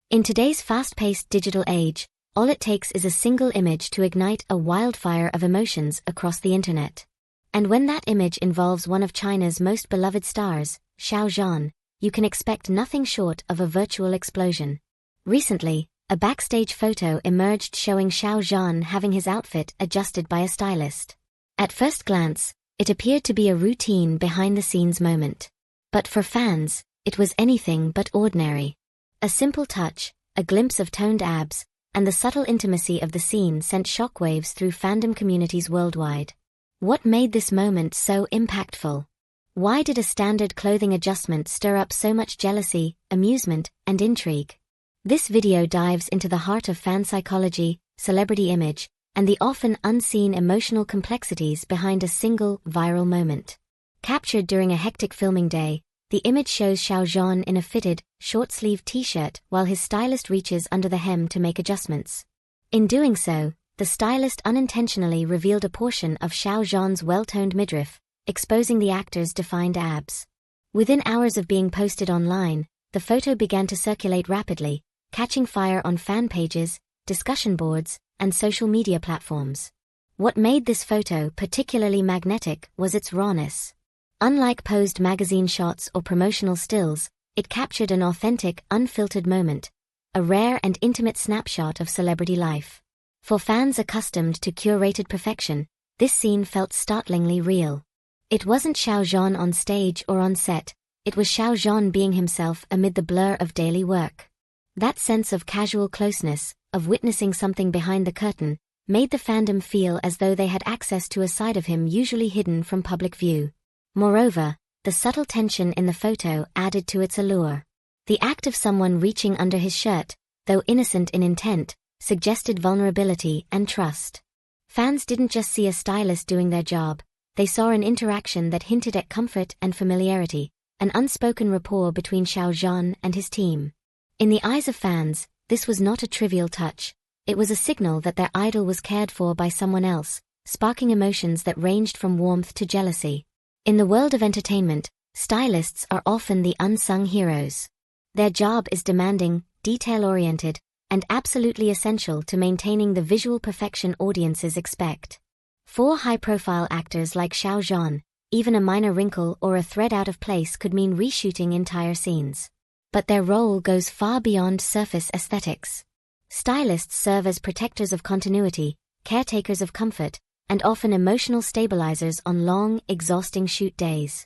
In today's fast-paced digital age, all it takes is a single image to ignite a wildfire of emotions across the internet. And when that image involves one of China's most beloved stars, Xiao Zhan, you can expect nothing short of a virtual explosion. Recently, a backstage photo emerged showing Xiao Zhan having his outfit adjusted by a stylist. At first glance, it appeared to be a routine behind-the-scenes moment. But for fans, it was anything but ordinary. A simple touch, a glimpse of toned abs, and the subtle intimacy of the scene sent shockwaves through fandom communities worldwide. What made this moment so impactful? Why did a standard clothing adjustment stir up so much jealousy, amusement, and intrigue? This video dives into the heart of fan psychology, celebrity image, and the often unseen emotional complexities behind a single viral moment. Captured during a hectic filming day, the image shows Xiao Zhan in a fitted, short-sleeved t-shirt while his stylist reaches under the hem to make adjustments. In doing so, the stylist unintentionally revealed a portion of Xiao Zhan's well-toned midriff, exposing the actor's defined abs. Within hours of being posted online, the photo began to circulate rapidly, catching fire on fan pages, discussion boards, and social media platforms. What made this photo particularly magnetic was its rawness. Unlike posed magazine shots or promotional stills, it captured an authentic, unfiltered moment, a rare and intimate snapshot of celebrity life. For fans accustomed to curated perfection, this scene felt startlingly real. It wasn't Xiao Zhan on stage or on set, it was Xiao Zhan being himself amid the blur of daily work. That sense of casual closeness, of witnessing something behind the curtain, made the fandom feel as though they had access to a side of him usually hidden from public view. Moreover, the subtle tension in the photo added to its allure. The act of someone reaching under his shirt, though innocent in intent, suggested vulnerability and trust. Fans didn't just see a stylist doing their job, they saw an interaction that hinted at comfort and familiarity, an unspoken rapport between Xiao Zhan and his team. In the eyes of fans, this was not a trivial touch. It was a signal that their idol was cared for by someone else, sparking emotions that ranged from warmth to jealousy. In the world of entertainment, stylists are often the unsung heroes. Their job is demanding, detail-oriented, and absolutely essential to maintaining the visual perfection audiences expect. For high-profile actors like Xiao Zhan, even a minor wrinkle or a thread out of place could mean reshooting entire scenes. But their role goes far beyond surface aesthetics. Stylists serve as protectors of continuity, caretakers of comfort, and often emotional stabilizers on long, exhausting shoot days.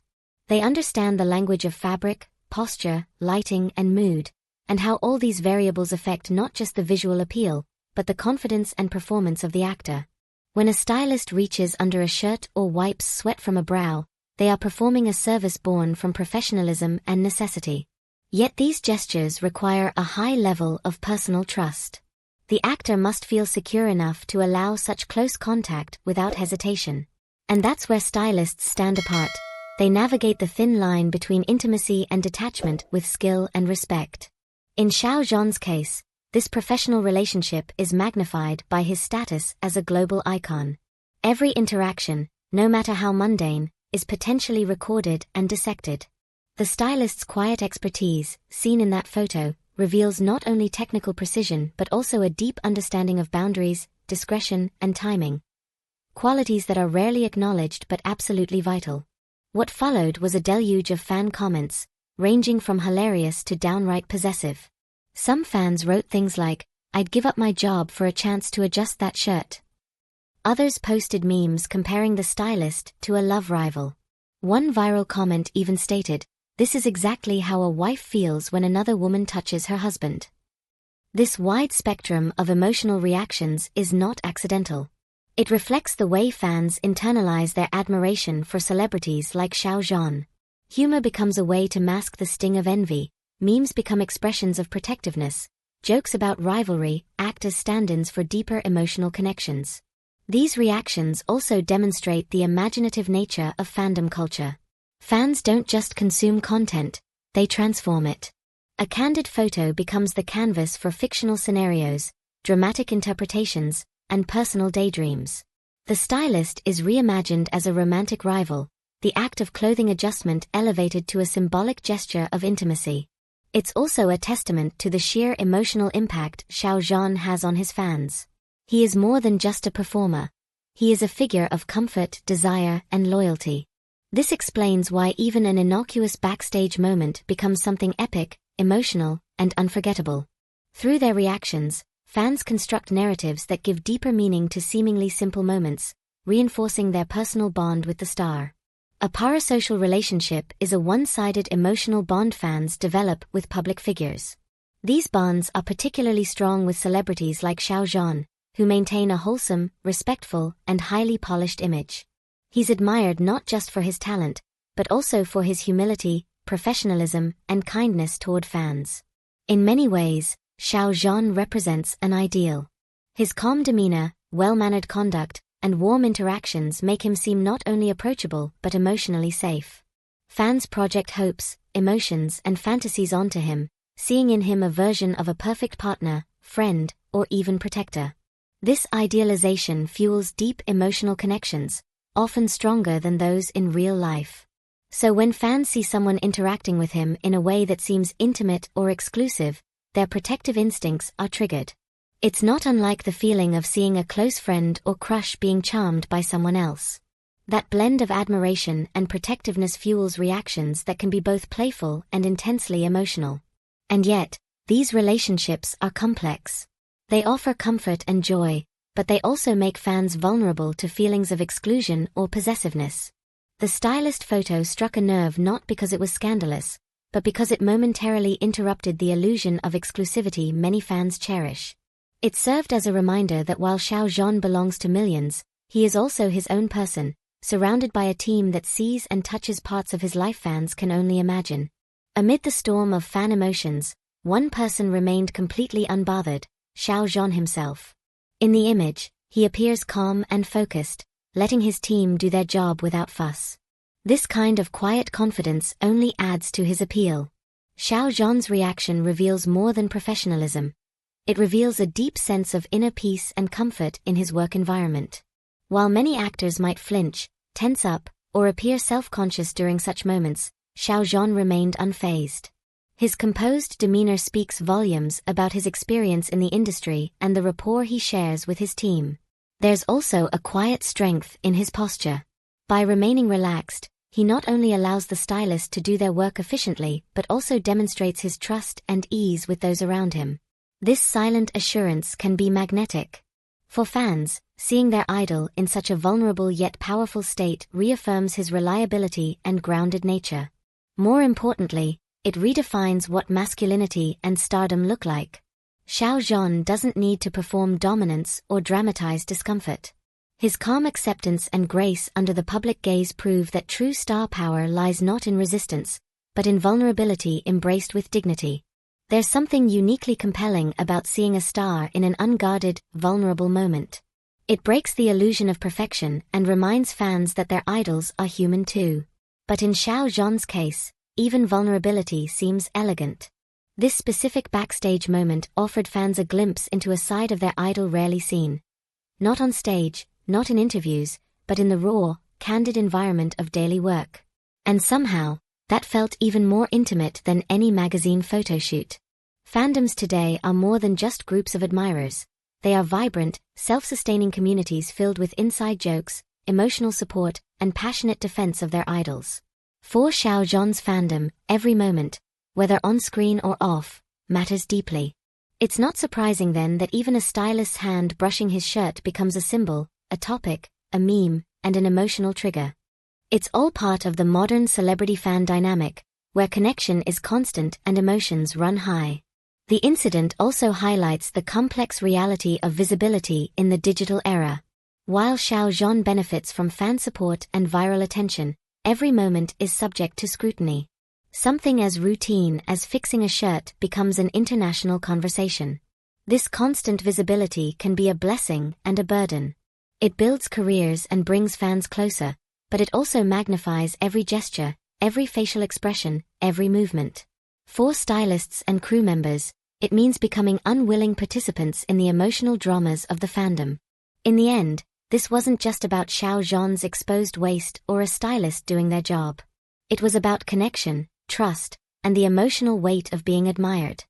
They understand the language of fabric, posture, lighting, and mood, and how all these variables affect not just the visual appeal, but the confidence and performance of the actor. When a stylist reaches under a shirt or wipes sweat from a brow, they are performing a service born from professionalism and necessity. Yet these gestures require a high level of personal trust. The actor must feel secure enough to allow such close contact without hesitation. And that's where stylists stand apart. They navigate the thin line between intimacy and detachment with skill and respect. In Xiao Zhan's case, this professional relationship is magnified by his status as a global icon. Every interaction, no matter how mundane, is potentially recorded and dissected. The stylist's quiet expertise, seen in that photo, reveals not only technical precision but also a deep understanding of boundaries, discretion, and timing. Qualities that are rarely acknowledged but absolutely vital. What followed was a deluge of fan comments, ranging from hilarious to downright possessive. Some fans wrote things like, "I'd give up my job for a chance to adjust that shirt." Others posted memes comparing the stylist to a love rival. One viral comment even stated, "This is exactly how a wife feels when another woman touches her husband." This wide spectrum of emotional reactions is not accidental. It reflects the way fans internalize their admiration for celebrities like Xiao Zhan. Humor becomes a way to mask the sting of envy, memes become expressions of protectiveness, jokes about rivalry act as stand-ins for deeper emotional connections. These reactions also demonstrate the imaginative nature of fandom culture. Fans don't just consume content, they transform it. A candid photo becomes the canvas for fictional scenarios, dramatic interpretations, and personal daydreams. The stylist is reimagined as a romantic rival, the act of clothing adjustment elevated to a symbolic gesture of intimacy. It's also a testament to the sheer emotional impact Xiao Zhan has on his fans. He is more than just a performer. He is a figure of comfort, desire, and loyalty. This explains why even an innocuous backstage moment becomes something epic, emotional, and unforgettable. Through their reactions, fans construct narratives that give deeper meaning to seemingly simple moments, reinforcing their personal bond with the star. A parasocial relationship is a one-sided emotional bond fans develop with public figures. These bonds are particularly strong with celebrities like Xiao Zhan, who maintain a wholesome, respectful, and highly polished image. He's admired not just for his talent, but also for his humility, professionalism, and kindness toward fans. In many ways, Xiao Zhan represents an ideal. His calm demeanor, well-mannered conduct, and warm interactions make him seem not only approachable but emotionally safe. Fans project hopes, emotions, and fantasies onto him, seeing in him a version of a perfect partner, friend, or even protector. This idealization fuels deep emotional connections, often stronger than those in real life. So when fans see someone interacting with him in a way that seems intimate or exclusive, their protective instincts are triggered. It's not unlike the feeling of seeing a close friend or crush being charmed by someone else. That blend of admiration and protectiveness fuels reactions that can be both playful and intensely emotional. And yet, these relationships are complex. They offer comfort and joy, but they also make fans vulnerable to feelings of exclusion or possessiveness. The Stylist photo struck a nerve not because it was scandalous, but because it momentarily interrupted the illusion of exclusivity many fans cherish. It served as a reminder that while Xiao Zhan belongs to millions, he is also his own person, surrounded by a team that sees and touches parts of his life fans can only imagine. Amid the storm of fan emotions, one person remained completely unbothered: Xiao Zhan himself. In the image, he appears calm and focused, letting his team do their job without fuss. This kind of quiet confidence only adds to his appeal. Xiao Zhan's reaction reveals more than professionalism. It reveals a deep sense of inner peace and comfort in his work environment. While many actors might flinch, tense up, or appear self-conscious during such moments, Xiao Zhan remained unfazed. His composed demeanor speaks volumes about his experience in the industry and the rapport he shares with his team. There's also a quiet strength in his posture. By remaining relaxed, he not only allows the stylist to do their work efficiently but also demonstrates his trust and ease with those around him. This silent assurance can be magnetic. For fans, seeing their idol in such a vulnerable yet powerful state reaffirms his reliability and grounded nature. More importantly, it redefines what masculinity and stardom look like. Xiao Zhan doesn't need to perform dominance or dramatize discomfort. His calm acceptance and grace under the public gaze prove that true star power lies not in resistance, but in vulnerability embraced with dignity. There's something uniquely compelling about seeing a star in an unguarded, vulnerable moment. It breaks the illusion of perfection and reminds fans that their idols are human too. But in Xiao Zhan's case, even vulnerability seems elegant. This specific backstage moment offered fans a glimpse into a side of their idol rarely seen. Not on stage, not in interviews, but in the raw, candid environment of daily work. And somehow, that felt even more intimate than any magazine photo shoot. Fandoms today are more than just groups of admirers. They are vibrant, self-sustaining communities filled with inside jokes, emotional support, and passionate defense of their idols. For Xiao Zhan's fandom, every moment, whether on screen or off, matters deeply. It's not surprising then that even a stylist's hand brushing his shirt becomes a symbol, a topic, a meme, and an emotional trigger. It's all part of the modern celebrity fan dynamic, where connection is constant and emotions run high. The incident also highlights the complex reality of visibility in the digital era. While Xiao Zhan benefits from fan support and viral attention, every moment is subject to scrutiny. Something as routine as fixing a shirt becomes an international conversation. This constant visibility can be a blessing and a burden. It builds careers and brings fans closer, but it also magnifies every gesture, every facial expression, every movement. For stylists and crew members, it means becoming unwilling participants in the emotional dramas of the fandom. In the end, this wasn't just about Xiao Zhan's exposed waist or a stylist doing their job. It was about connection, trust, and the emotional weight of being admired.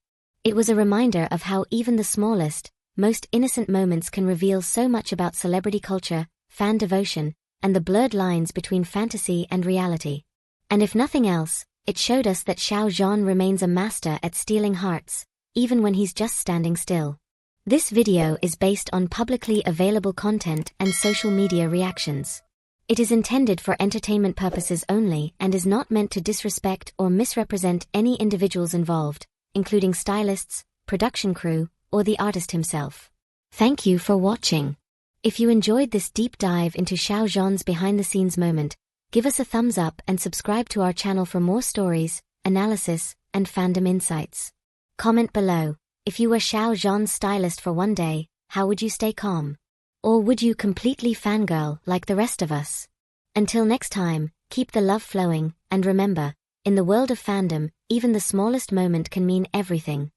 It was a reminder of how even the smallest, most innocent moments can reveal so much about celebrity culture, fan devotion, and the blurred lines between fantasy and reality. And if nothing else, it showed us that Xiao Zhan remains a master at stealing hearts, even when he's just standing still. This video is based on publicly available content and social media reactions. It is intended for entertainment purposes only and is not meant to disrespect or misrepresent any individuals involved, including stylists, production crew, or the artist himself. Thank you for watching. If you enjoyed this deep dive into Xiao Zhan's behind-the-scenes moment, give us a thumbs up and subscribe to our channel for more stories, analysis, and fandom insights. Comment below, if you were Xiao Zhan's stylist for one day, how would you stay calm? Or would you completely fangirl like the rest of us? Until next time, keep the love flowing, and remember, in the world of fandom, even the smallest moment can mean everything.